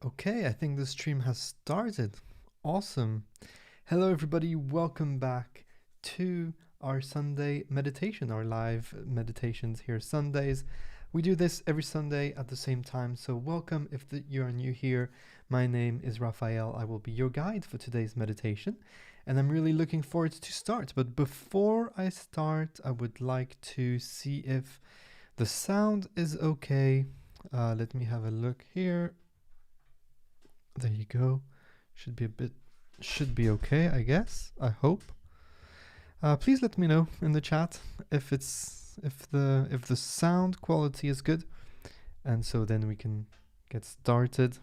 Okay, I think the stream has started. Awesome. Hello, everybody. Welcome back to our Sunday meditation, our live meditations here Sundays. We do this every Sunday at the same time, so welcome if you are new here. My name is Raphael. I will be your guide for today's meditation, and I'm really looking forward to start. But before I start, I would like to see if the sound is okay. Let me have a look here. There you go. Should be okay, I guess. I hope. Please let me know in the chat if the sound quality is good, and so then we can get started.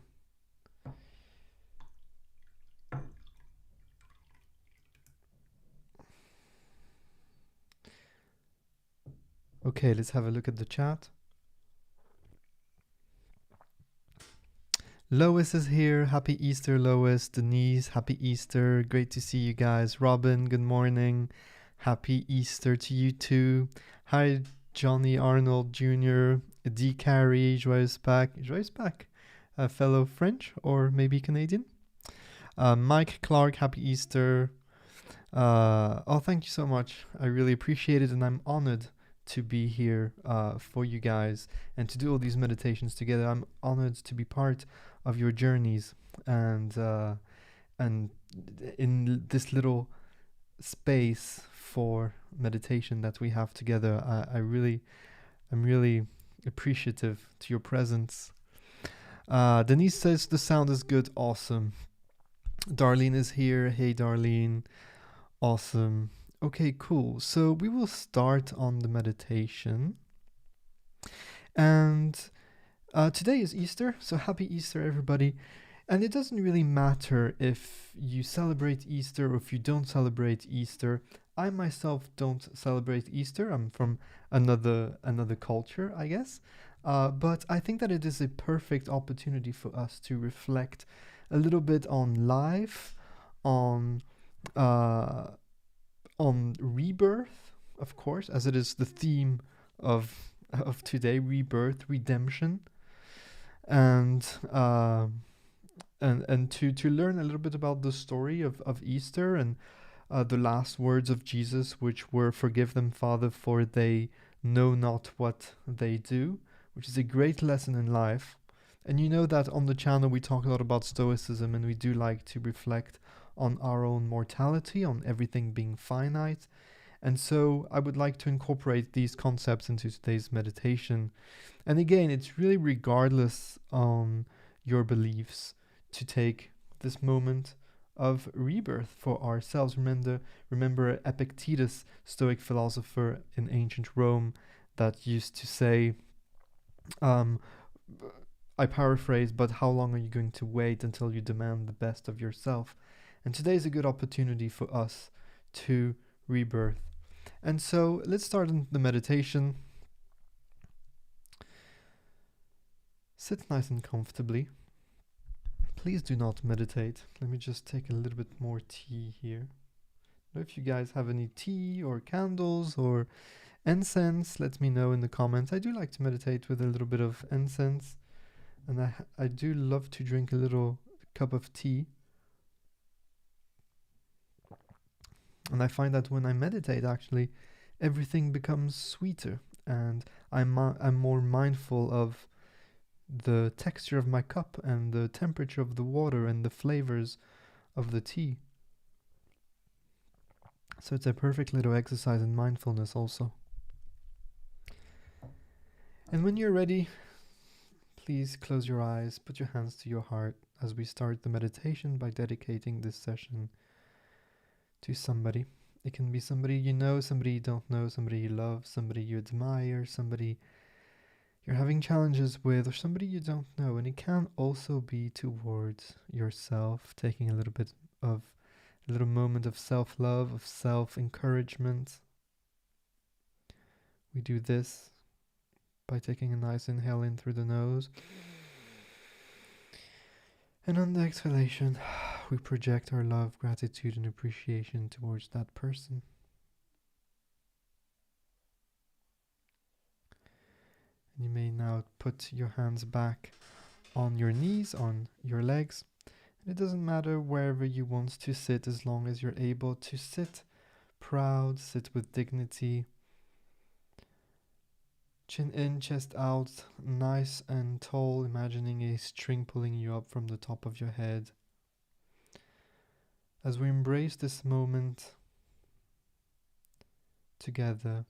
Okay, let's have a look at the chat. Lois is here. Happy Easter, Lois. Denise, happy Easter. Great to see you guys. Robin, good morning. Happy Easter to you too. Hi, Johnny Arnold Jr., D. Carey, Joyeux Pâques, a fellow French or maybe Canadian. Mike Clark, happy Easter. Thank you so much. I really appreciate it, and I'm honored to be here for you guys and to do all these meditations together. I'm honored to be part of your journeys and in this little space for meditation that we have together. I'm really appreciative to your presence. Denise says the sound is good. Awesome. Darlene is here. Hey, Darlene. Awesome. Okay, cool. So we will start on the meditation. And today is Easter, so happy Easter, everybody. And it doesn't really matter if you celebrate Easter or if you don't celebrate Easter. I myself don't celebrate Easter. I'm from another culture, I guess. But I think that it is a perfect opportunity for us to reflect a little bit on life, on rebirth, of course, as it is the theme of today: rebirth, redemption, and to learn a little bit about the story of Easter and the last words of Jesus, which were "Forgive them, Father, for they know not what they do," which is a great lesson in life. And you know that on the channel we talk a lot about Stoicism, and we do like to reflect on our own mortality, on everything being finite. And so I would like to incorporate these concepts into today's meditation. And again, it's really regardless on your beliefs to take this moment of rebirth for ourselves. Remember Epictetus, Stoic philosopher in ancient Rome, that used to say, I paraphrase, but how long are you going to wait until you demand the best of yourself? And today is a good opportunity for us to rebirth. And so let's start the meditation. Sit nice and comfortably. Please do not meditate. Let me just take a little bit more tea here. If you guys have any tea or candles or incense, let me know in the comments. I do like to meditate with a little bit of incense, and I do love to drink a little cup of tea. And I find that when I meditate, actually, everything becomes sweeter, and I'm more mindful of the texture of my cup and the temperature of the water and the flavors of the tea. So it's a perfect little exercise in mindfulness also. And when you're ready, please close your eyes, put your hands to your heart as we start the meditation by dedicating this session to somebody. It can be somebody you know, somebody you don't know, somebody you love, somebody you admire, somebody you're having challenges with, or somebody you don't know. And it can also be towards yourself, taking a little moment of self-love, of self-encouragement. We do this by taking a nice inhale in through the nose. And on the exhalation, we project our love, gratitude, and appreciation towards that person. And you may now put your hands back on your knees, on your legs. It doesn't matter wherever you want to sit, as long as you're able to sit proud, sit with dignity. Chin in, chest out, nice and tall, imagining a string pulling you up from the top of your head. As we embrace this moment together,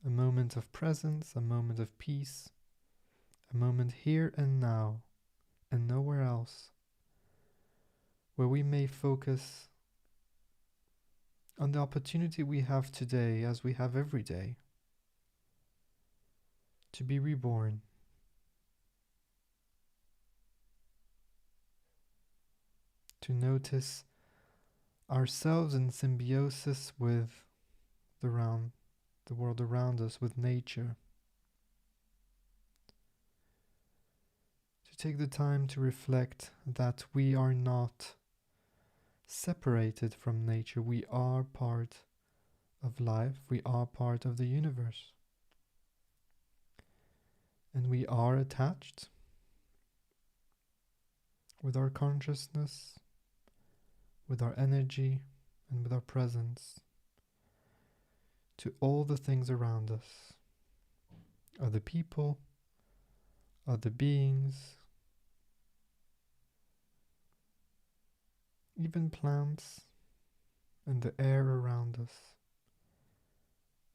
a moment of presence, a moment of peace, a moment here and now, and nowhere else, where we may focus on the opportunity we have today, as we have every day, to be reborn, to notice ourselves in symbiosis with the world around us, with nature, to take the time to reflect that we are not separated from nature. We are part of life, we are part of the universe, and we are attached with our consciousness, with our energy, and with our presence to all the things around us, other people, other beings, even plants and the air around us.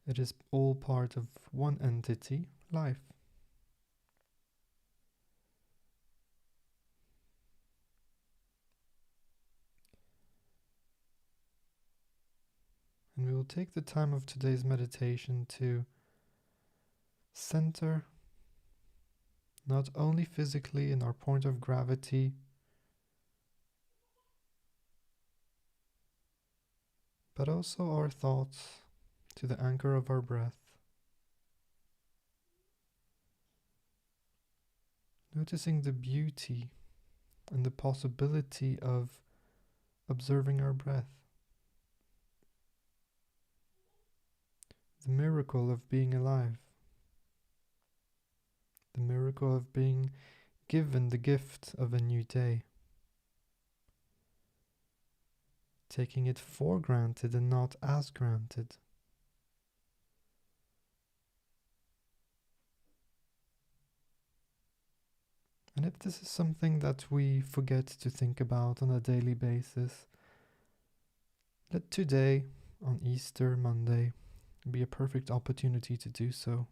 It is all part of one entity, life. And we will take the time of today's meditation to center not only physically in our point of gravity, but also our thoughts to the anchor of our breath. Noticing the beauty and the possibility of observing our breath. The miracle of being alive. The miracle of being given the gift of a new day. Taking it for granted and not as granted. And if this is something that we forget to think about on a daily basis, let today, on Easter Monday, be a perfect opportunity to do so.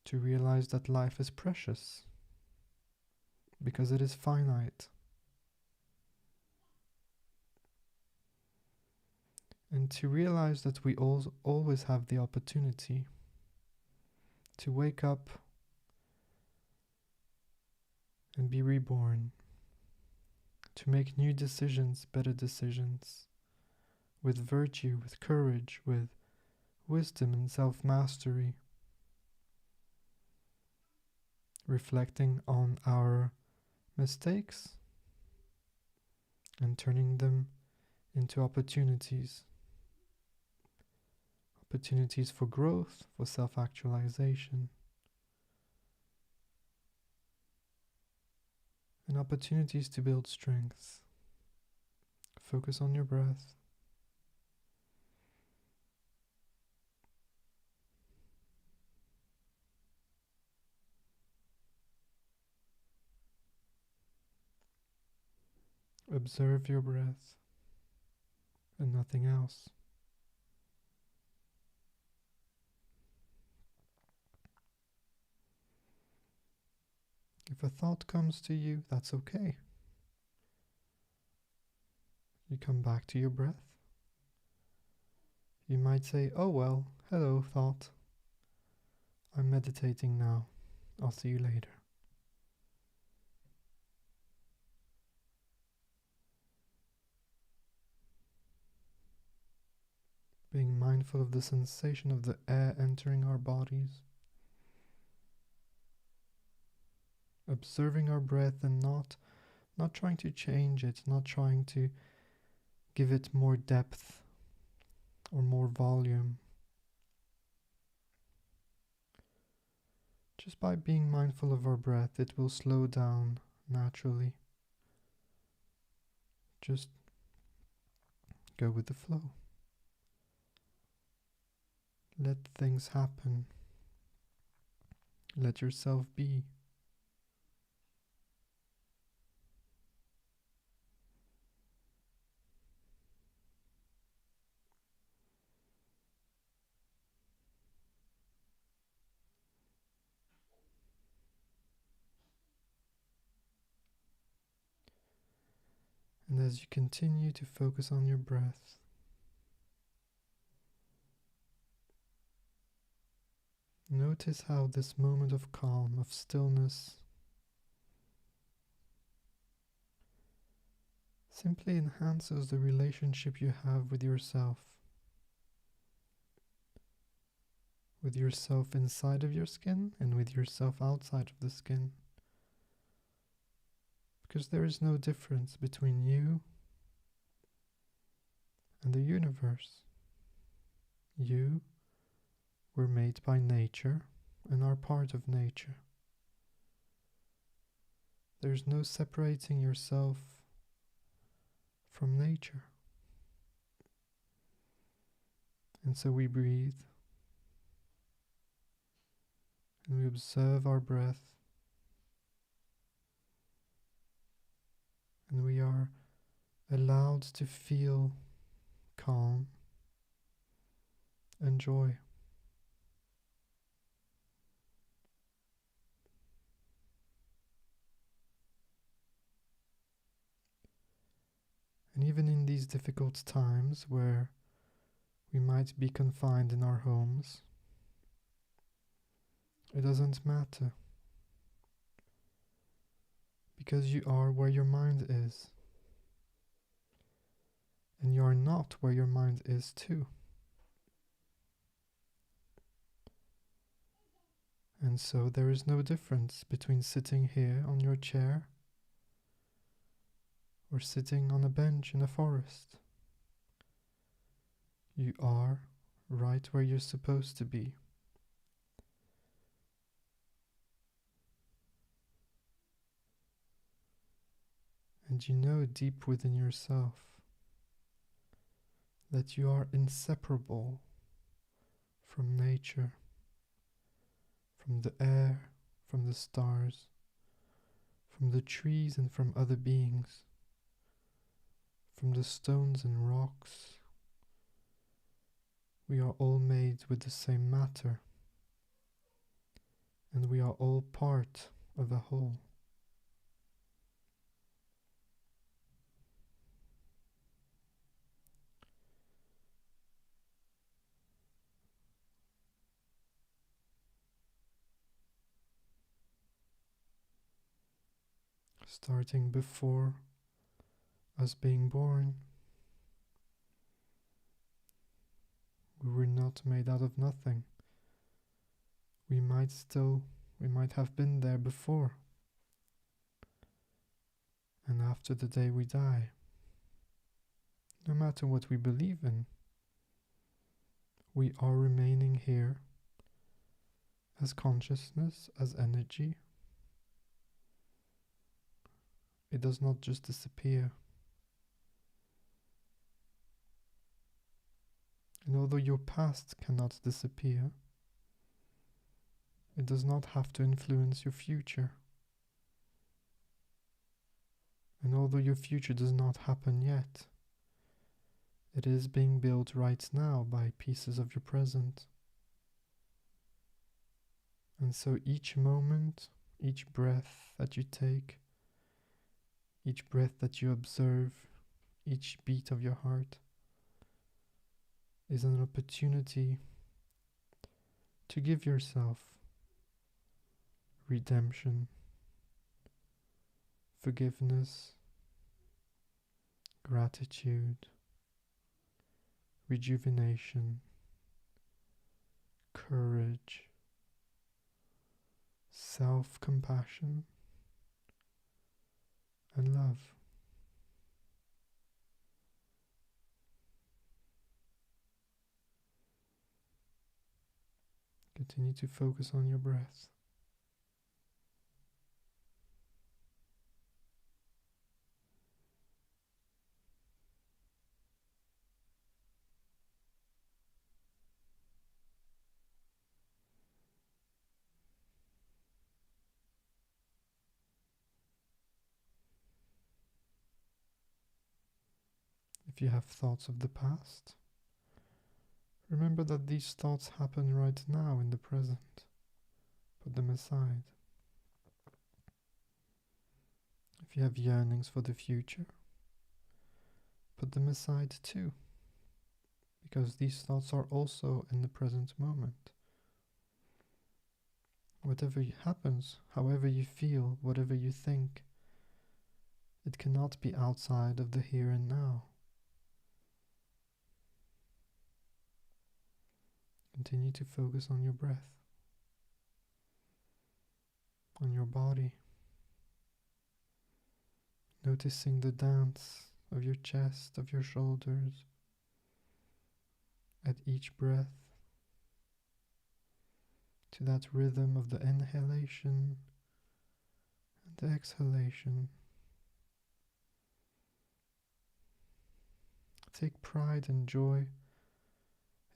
To realize that life is precious, because it is finite. And to realize that we always have the opportunity to wake up and be reborn, to make new decisions, better decisions, with virtue, with courage, with wisdom and self-mastery, reflecting on our mistakes and turning them into opportunities. Opportunities for growth, for self-actualization, and opportunities to build strength. Focus on your breath. Observe your breath and nothing else. If a thought comes to you, that's okay. You come back to your breath. You might say, oh well, hello thought. I'm meditating now. I'll see you later. Being mindful of the sensation of the air entering our bodies. Observing our breath and not trying to change it, not trying to give it more depth or more volume. Just by being mindful of our breath, it will slow down naturally. Just go with the flow. Let things happen. Let yourself be. And as you continue to focus on your breath, notice how this moment of calm, of stillness, simply enhances the relationship you have with yourself inside of your skin and with yourself outside of the skin. Because there is no difference between you and the universe. You were made by nature and are part of nature. There's no separating yourself from nature. And so we breathe and we observe our breath, and we are allowed to feel calm and joy. And even in these difficult times where we might be confined in our homes, it doesn't matter, because you are where your mind is, and you are not where your mind is too. And so there is no difference between sitting here on your chair or sitting on a bench in a forest. You are right where you're supposed to be. And you know deep within yourself that you are inseparable from nature, from the air, from the stars, from the trees and from other beings, from the stones and rocks. We are all made with the same matter, and we are all part of a whole. Starting before us being born, we were not made out of nothing. We might have been there before. And after the day we die, no matter what we believe in, we are remaining here as consciousness, as energy. It does not just disappear. And although your past cannot disappear, it does not have to influence your future. And although your future does not happen yet, it is being built right now by pieces of your present. And so each moment, each breath that you take, each breath that you observe, each beat of your heart is an opportunity to give yourself redemption, forgiveness, gratitude, rejuvenation, courage, self-compassion, and love. Continue to focus on your breath. If you have thoughts of the past, remember that these thoughts happen right now in the present. Put them aside. If you have yearnings for the future, put them aside too, because these thoughts are also in the present moment. Whatever happens, however you feel, whatever you think, it cannot be outside of the here and now. Continue to focus on your breath, on your body, noticing the dance of your chest, of your shoulders, at each breath, to that rhythm of the inhalation and the exhalation. Take pride and joy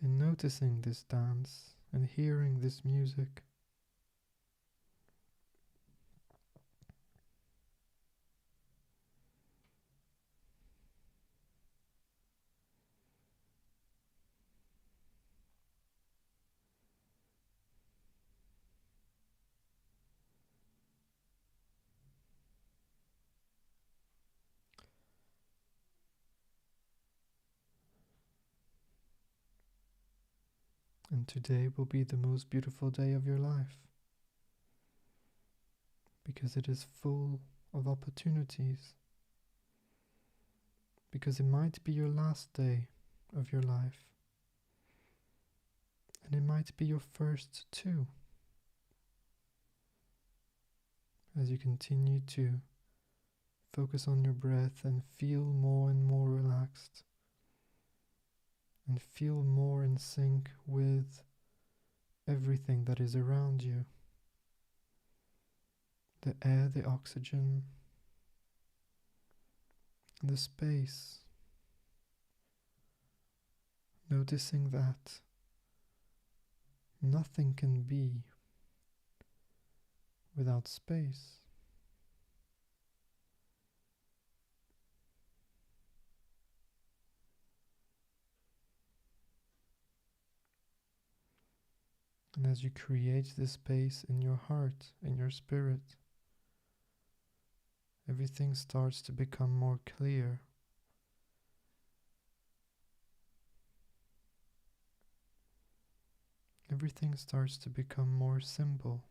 in noticing this dance and hearing this music. And today will be the most beautiful day of your life, because it is full of opportunities, because it might be your last day of your life, and it might be your first too, as you continue to focus on your breath and feel more and more relaxed, and feel more in sync with everything that is around you. The air, the oxygen, the space. Noticing that nothing can be without space. And as you create this space in your heart, in your spirit, everything starts to become more clear. Everything starts to become more simple.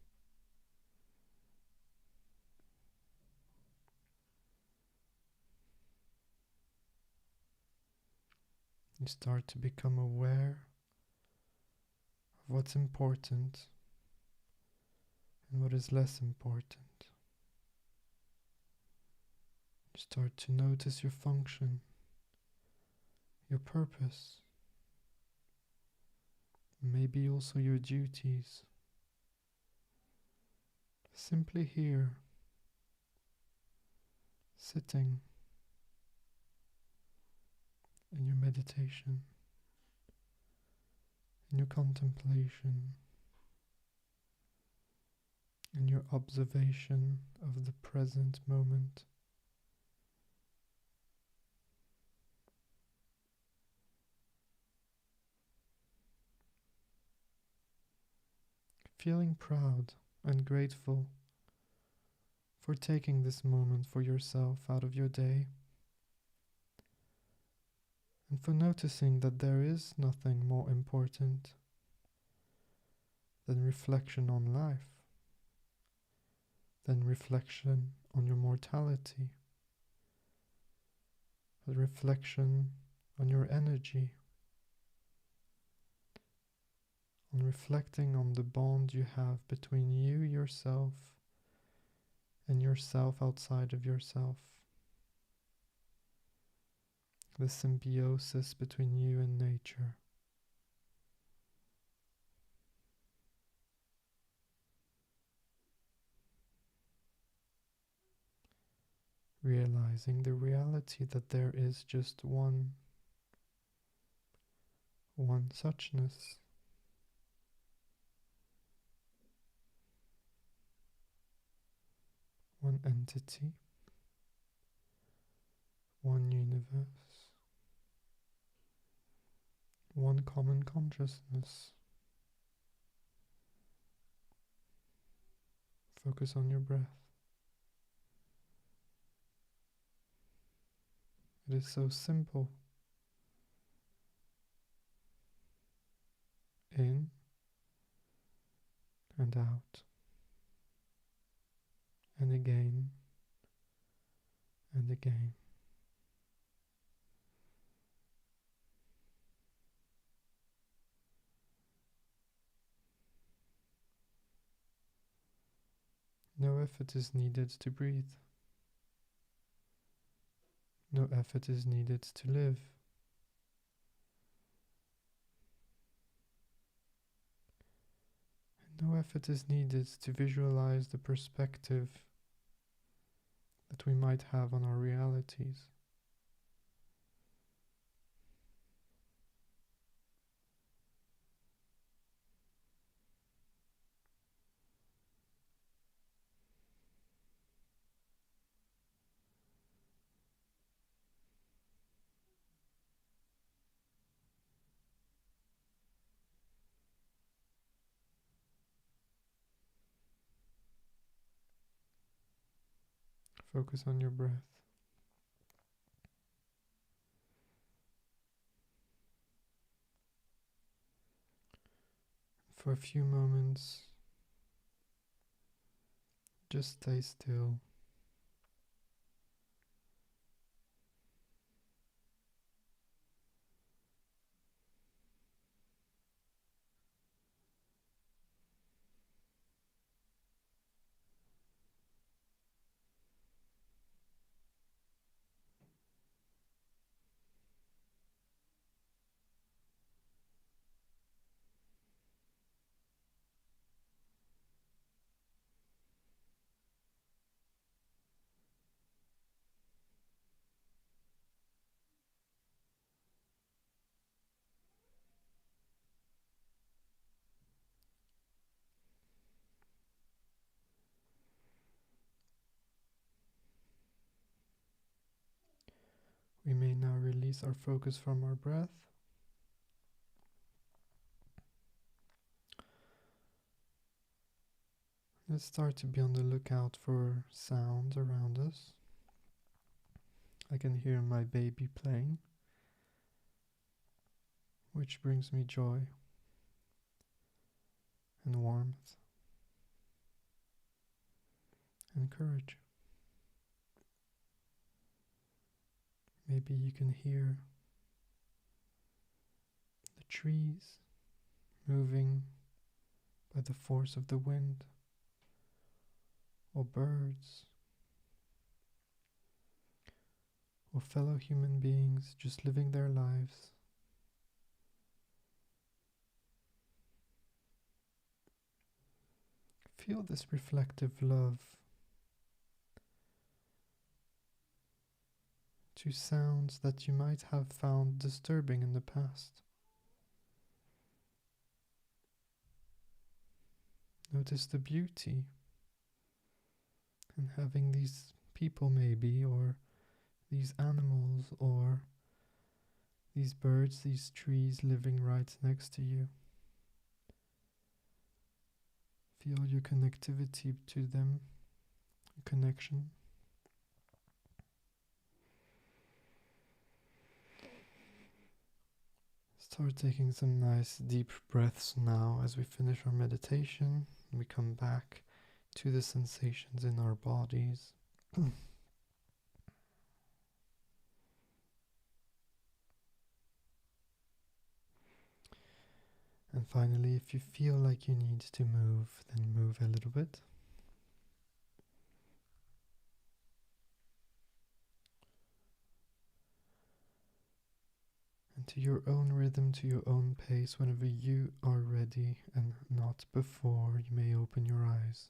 You start to become aware of what's important and what is less important. You start to notice your function, your purpose, maybe also your duties. Simply here, sitting in your meditation, in your contemplation, in your observation of the present moment. Feeling proud and grateful for taking this moment for yourself out of your day, and for noticing that there is nothing more important than reflection on life, than reflection on your mortality, a reflection on your energy, on reflecting on the bond you have between you, yourself, and yourself outside of yourself. The symbiosis between you and nature. Realizing the reality that there is just one suchness. One entity, one universe, one common consciousness. Focus on your breath. It is so simple. In and out, and again and again. No effort is needed to breathe. No effort is needed to live. And no effort is needed to visualize the perspective that we might have on our realities. Focus on your breath. For a few moments, just stay still. We may now release our focus from our breath. Let's start to be on the lookout for sounds around us. I can hear my baby playing, which brings me joy and warmth and courage. Maybe you can hear the trees moving by the force of the wind, or birds, or fellow human beings just living their lives. Feel this reflective love to sounds that you might have found disturbing in the past. Notice the beauty in having these people maybe, or these animals, or these birds, these trees living right next to you. Feel your connectivity to them, connection. Start taking some nice deep breaths now as we finish our meditation. We come back to the sensations in our bodies. And finally, if you feel like you need to move, then move a little bit. And to your own rhythm, to your own pace, whenever you are ready and not before, you may open your eyes.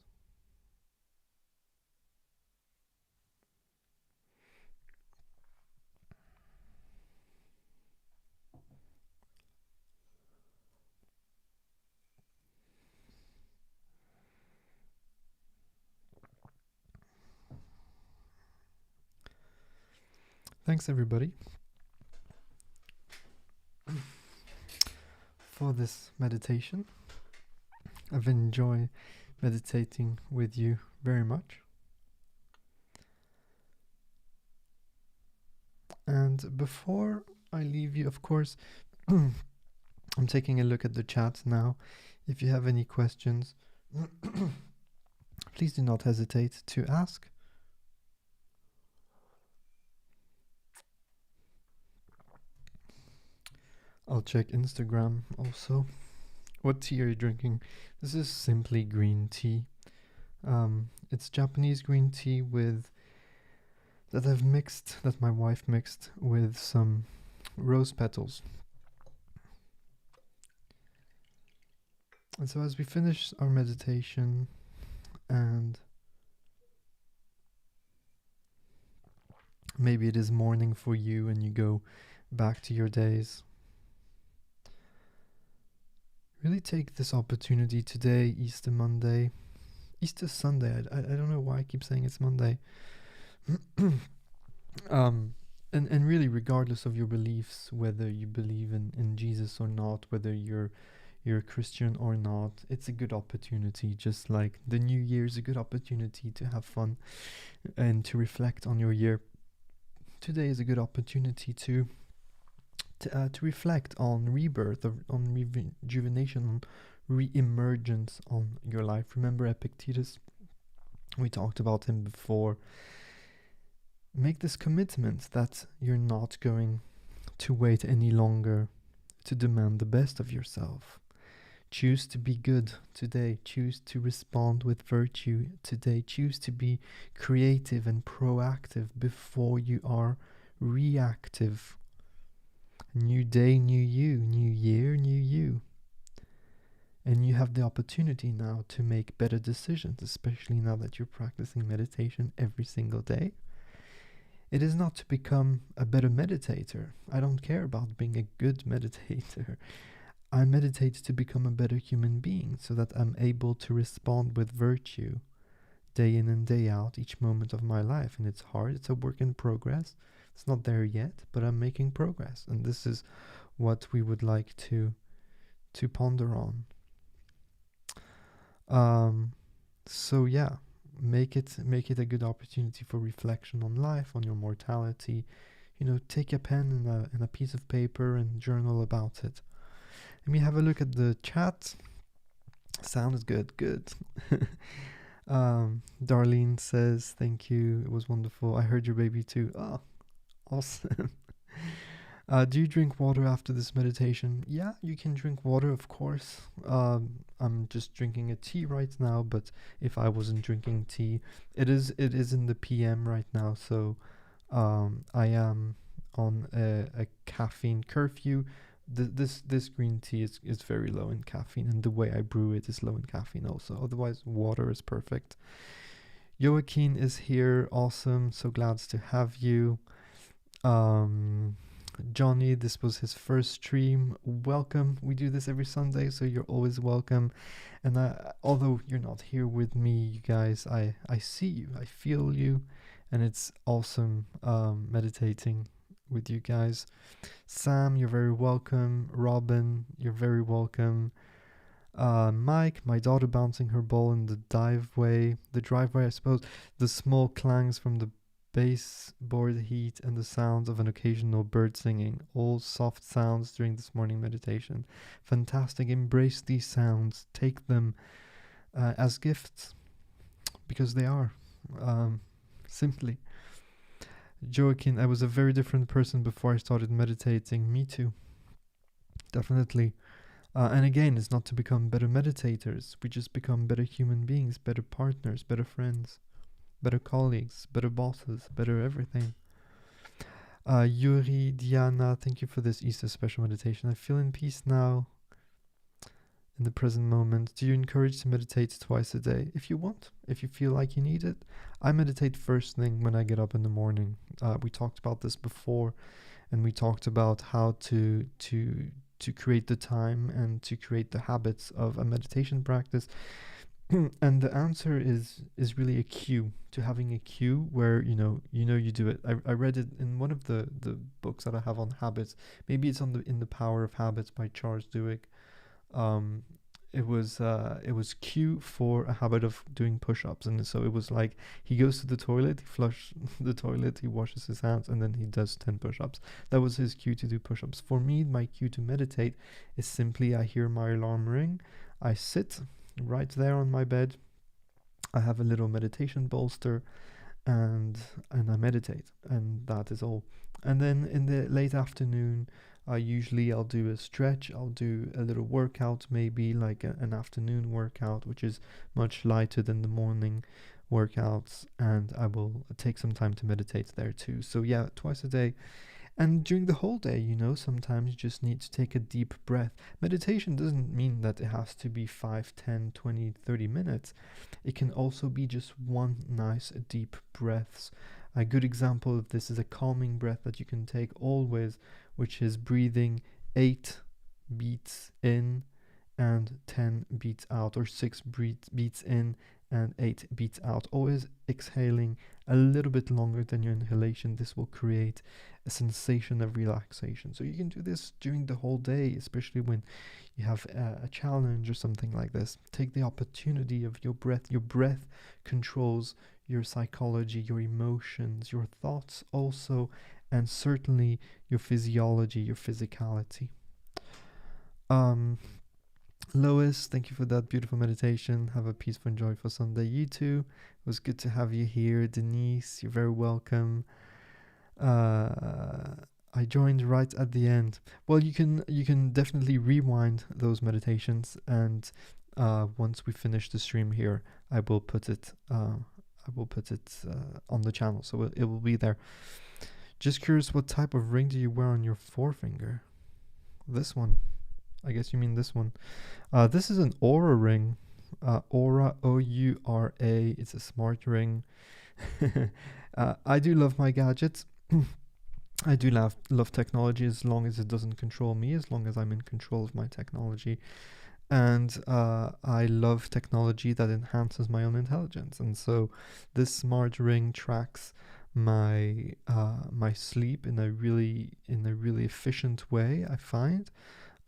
Thanks, everybody. for this meditation. I've enjoyed meditating with you very much. And before I leave you, of course, I'm taking a look at the chat now. If you have any questions, please do not hesitate to ask. I'll check Instagram also. What tea are you drinking? This is simply green tea. It's Japanese green tea that my wife mixed with some rose petals. And so as we finish our meditation and maybe it is morning for you and you go back to your days, really take this opportunity today, Easter Sunday. I don't know why I keep saying it's Monday. And really, regardless of your beliefs, whether you believe in Jesus or not, whether you're a Christian or not, it's a good opportunity. Just like the new year is a good opportunity to have fun and to reflect on your year. Today is a good opportunity to reflect on rebirth, on rejuvenation, on re-emergence on your life. Remember Epictetus? We talked about him before. Make this commitment that you're not going to wait any longer to demand the best of yourself. Choose to be good today. Choose to respond with virtue today. Choose to be creative and proactive before you are reactive. New day, new you. New year, new you. And you have the opportunity now to make better decisions, especially now that you're practicing meditation every single day. It is not to become a better meditator. I don't care about being a good meditator. I meditate to become a better human being so that I'm able to respond with virtue day in and day out, each moment of my life. And it's hard. It's a work in progress. It's not there yet, but I'm making progress. And this is what we would like to ponder on. So yeah. Make it a good opportunity for reflection on life, on your mortality. Take a pen and a piece of paper and journal about it. Let me have a look at the chat. Sounds good. Darlene says, thank you. It was wonderful. I heard your baby too. Oh, awesome. Do you drink water after this meditation? Yeah, you can drink water, of course. I'm just drinking a tea right now, but if I wasn't drinking tea, it is in the PM right now, so I am on a caffeine curfew. This green tea is very low in caffeine, and the way I brew it is low in caffeine also. Otherwise, water is perfect. Joaquin is here. Awesome. So glad to have you. Johnny, this was his first stream. Welcome. We do this every Sunday, so you're always welcome. And although you're not here with me, you guys, I see you, I feel you, and it's awesome meditating with you guys. Sam, you're very welcome. Robin, you're very welcome. Mike, my daughter bouncing her ball in the driveway, I suppose. The small clangs from the baseboard heat and the sounds of an occasional bird singing, all soft sounds during this morning meditation. Fantastic. Embrace these sounds. Take them as gifts, because they are. Simply. Joaquin, I was a very different person before I started meditating. Me too. Definitely. And again, it's not to become better meditators. We just become better human beings, better partners, better friends, better colleagues, better bosses, better everything. Yuri, Diana, thank you for this Easter special meditation. I feel in peace now, in the present moment. Do you encourage to meditate twice a day? If you want, if you feel like you need it. I meditate first thing when I get up in the morning. We talked about this before, and we talked about how to create the time and to create the habits of a meditation practice. And the answer is really a cue, to having a cue where you do it. I read it in one of the books that I have on habits. Maybe it's on the in the Power of Habits by Charles Duhigg. um it was cue for a habit of doing push-ups, and so it was like he goes to the toilet, he flushes the toilet, he washes his hands, and then he does 10 push-ups. That was his cue to do push-ups. For me, my cue to meditate is simply, I hear my alarm ring, I sit right there on my bed, I have a little meditation bolster, and I meditate, and that is all. And then in the late afternoon, I'll do a stretch, I'll do a little workout, maybe like an afternoon workout, which is much lighter than the morning workouts, and I will take some time to meditate there too. So yeah, twice a day. And during the whole day, sometimes you just need to take a deep breath. Meditation doesn't mean that it has to be 5, 10, 20, 30 minutes. It can also be just one nice deep breaths. A good example of this is a calming breath that you can take always, which is breathing 8 beats in and 10 beats out, or 6 beats in and 8 beats out. Always exhaling a little bit longer than your inhalation. This will create a sensation of relaxation. So you can do this during the whole day, especially when you have a challenge or something like this. Take the opportunity of your breath. Your breath controls your psychology, your emotions, your thoughts also, and certainly your physiology, your physicality. Lois, thank you for that beautiful meditation. Have a peaceful and joyful Sunday. You too. It was good to have you here. Denise, you're very welcome. I joined right at the end. Well, you can definitely rewind those meditations, and once we finish the stream here, I will put it on the channel, so it will be there. Just curious, what type of ring do you wear on your forefinger? This one. I guess you mean this one. This is an Aura ring. Aura, O-U-R-A. It's a smart ring. I do love my gadgets. I do love technology, as long as it doesn't control me, as long as I'm in control of my technology. And I love technology that enhances my own intelligence. And so this smart ring tracks my my sleep in a really efficient way, I find.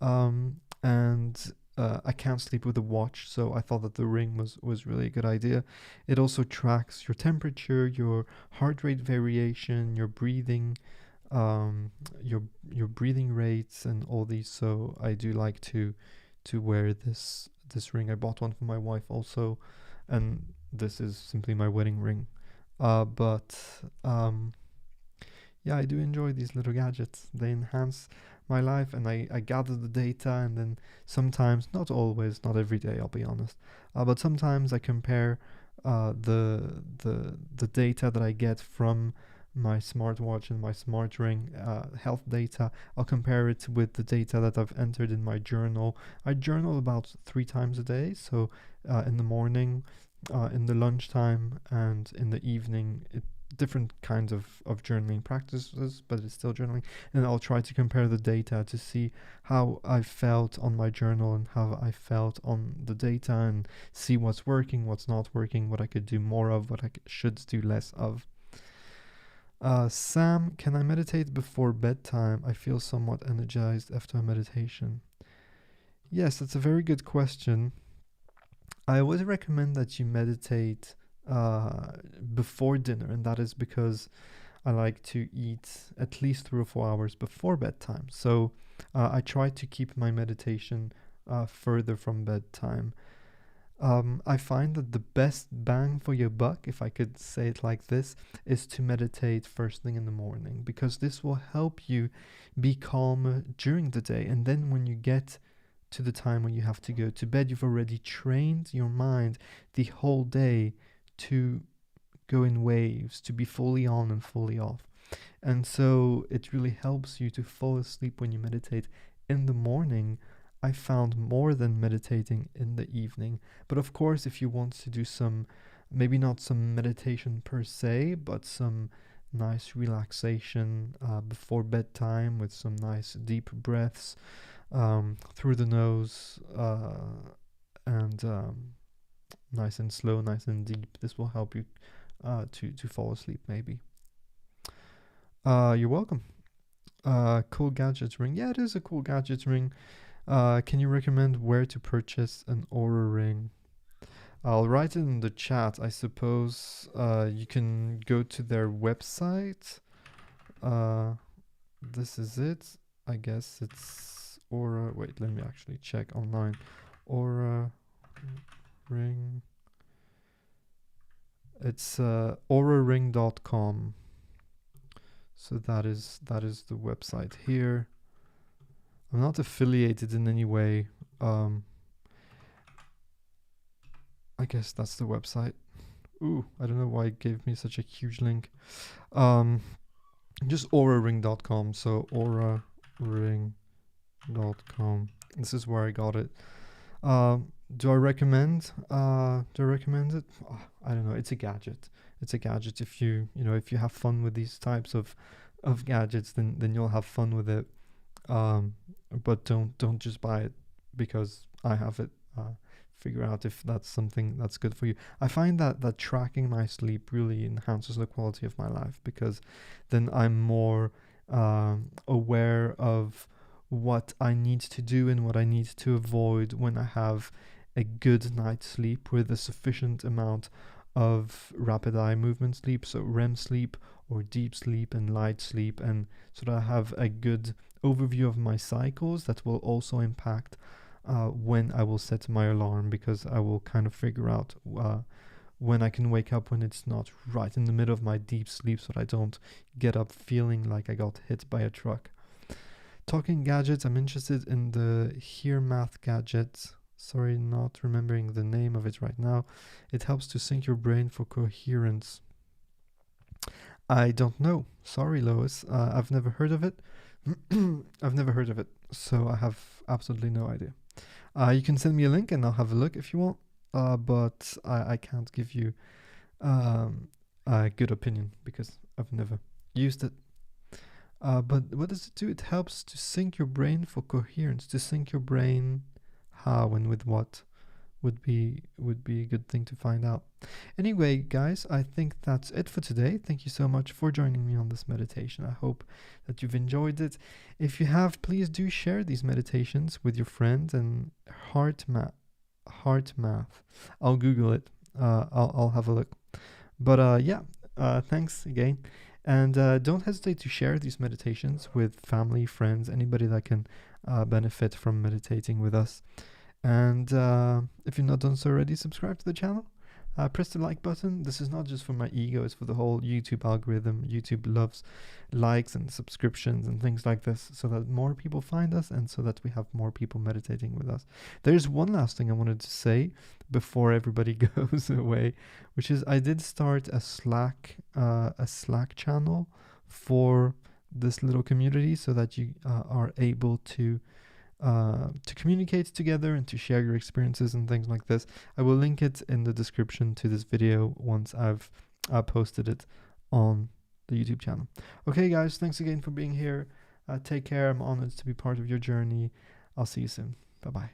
And I can't sleep with a watch, so I thought that the ring was really a good idea. It also tracks your temperature, your heart rate variation, your breathing, your breathing rates, and all these. So I do like to wear this ring. I bought one for my wife also, and this is simply my wedding ring. But yeah, I do enjoy these little gadgets. They enhance my life, and I gather the data, and then sometimes, not always, not every day, I'll be honest, but sometimes I compare the data that I get from my smartwatch and my smart ring, health data. I'll compare it with the data that I've entered in my journal. I journal about 3 times a day, so in the morning, in the lunchtime, and in the evening. Different kinds of journaling practices, but it's still journaling. And I'll try to compare the data to see how I felt on my journal and how I felt on the data, and see what's working, what's not working, what I could do more of, what I should do less of. Sam, can I meditate before bedtime? I feel somewhat energized after a meditation. Yes, that's a very good question. I always recommend that you meditate before dinner, and that is because I like to eat at least 3 or 4 hours before bedtime. So I try to keep my meditation further from bedtime. I find that the best bang for your buck, if I could say it like this, is to meditate first thing in the morning, because this will help you be calmer during the day. And then when you get to the time when you have to go to bed, you've already trained your mind the whole day to go in waves, to be fully on and fully off. And so it really helps you to fall asleep when you meditate in the morning. I found more than meditating in the evening. But of course, if you want to do some, maybe not some meditation per se, but some nice relaxation before bedtime, with some nice deep breaths through the nose, and nice and slow, nice and deep. This will help you to fall asleep maybe. You're welcome. Cool gadgets ring. Yeah, it is a cool gadgets ring. Can you recommend where to purchase an Aura ring? I'll write it in the chat. I suppose you can go to their website. This is it. I guess it's Aura. Wait, let me actually check online. Aura ring. It's auraring.com. So that is the website here. I'm not affiliated in any way. I guess that's the website. Ooh, I don't know why it gave me such a huge link. Just auraring.com. So auraring.com. This is where I got it. Do I recommend? Do I recommend it? Oh, I don't know. It's a gadget. It's a gadget. If you if you have fun with these types of gadgets, then you'll have fun with it. But don't just buy it because I have it. Figure out if that's something that's good for you. I find that tracking my sleep really enhances the quality of my life, because then I'm more aware of what I need to do and what I need to avoid when I have a good night's sleep with a sufficient amount of rapid eye movement sleep, so REM sleep or deep sleep and light sleep, and so that I have a good overview of my cycles that will also impact when I will set my alarm, because I will kind of figure out when I can wake up when it's not right in the middle of my deep sleep, so that I don't get up feeling like I got hit by a truck. Talking gadgets, I'm interested in the Hear Math gadget. Sorry, not remembering the name of it right now. It helps to sync your brain for coherence. I don't know. Sorry, Lois. I've never heard of it. I've never heard of it, so I have absolutely no idea. You can send me a link and I'll have a look if you want, but I can't give you a good opinion because I've never used it. But what does it do? It helps to sync your brain for coherence. To sync your brain, how and with what would be a good thing to find out. Anyway, guys, I think that's it for today. Thank you so much for joining me on this meditation. I hope that you've enjoyed it. If you have, please do share these meditations with your friends. And heart math. I'll Google it. I'll have a look. But thanks again. And don't hesitate to share these meditations with family, friends, anybody that can benefit from meditating with us. And if you've not done so already, subscribe to the channel. Press the like button. This is not just for my ego, it's for the whole YouTube algorithm. YouTube loves likes and subscriptions and things like this, so that more people find us and so that we have more people meditating with us. There's one last thing I wanted to say before everybody goes away, which is I did start a Slack channel for this little community, so that you are able to communicate together and to share your experiences and things like this. I will link it in the description to this video once I've posted it on the YouTube channel. Okay, guys, thanks again for being here. Take care. I'm honored to be part of your journey. I'll see you soon. Bye-bye.